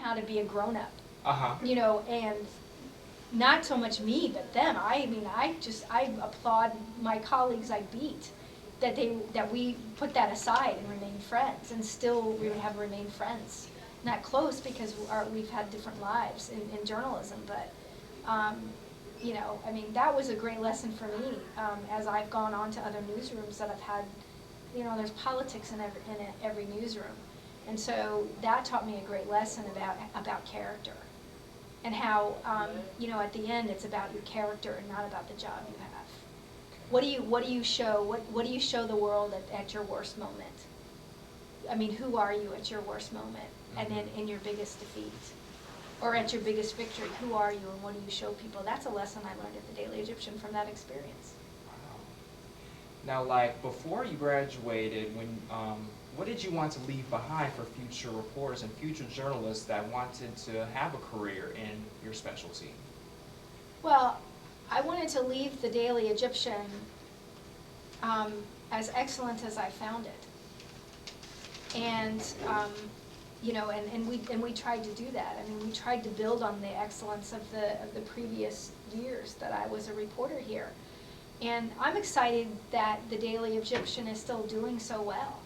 how to be a grown-up. Uh-huh. You know, and not so much me, but them. I mean, I applaud my colleagues I beat, that we put that aside and remain friends, and still we have remained friends. Not close because we've had different lives in journalism, but you know, I mean, that was a great lesson for me as I've gone on to other newsrooms that I've had. You know, there's politics in every newsroom, and so that taught me a great lesson about character. And how, you know, at the end it's about your character and not about the job you have. What do you show the world at your worst moment? I mean, who are you at your worst moment? And then in your biggest defeat? Or at your biggest victory, who are you and what do you show people? That's a lesson I learned at the Daily Egyptian from that experience. Wow. Now, like, before you graduated, what did you want to leave behind for future reporters and future journalists that wanted to have a career in your specialty? Well, I wanted to leave the Daily Egyptian as excellent as I found it. And you know, and we tried to do that. I mean, we tried to build on the excellence of the previous years that I was a reporter here. And I'm excited that the Daily Egyptian is still doing so well.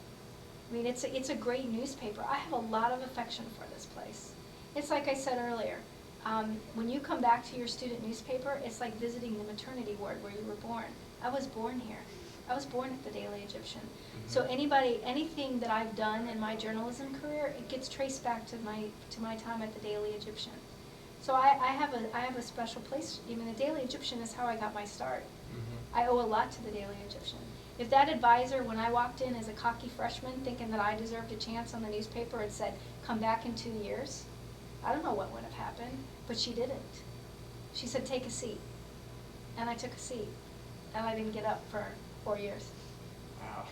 I mean, it's a great newspaper. I have a lot of affection for this place. It's like I said earlier, when you come back to your student newspaper, it's like visiting the maternity ward where you were born. I was born here. I was born at the Daily Egyptian. Mm-hmm. So anything that I've done in my journalism career, it gets traced back to my time at the Daily Egyptian. So I have a special place. Even the Daily Egyptian is how I got my start. Mm-hmm. I owe a lot to the Daily Egyptian. If that advisor, when I walked in as a cocky freshman thinking that I deserved a chance on the newspaper, had said, come back in 2 years, I don't know what would have happened, but she didn't. She said, take a seat. And I took a seat. And I didn't get up for 4 years. Wow.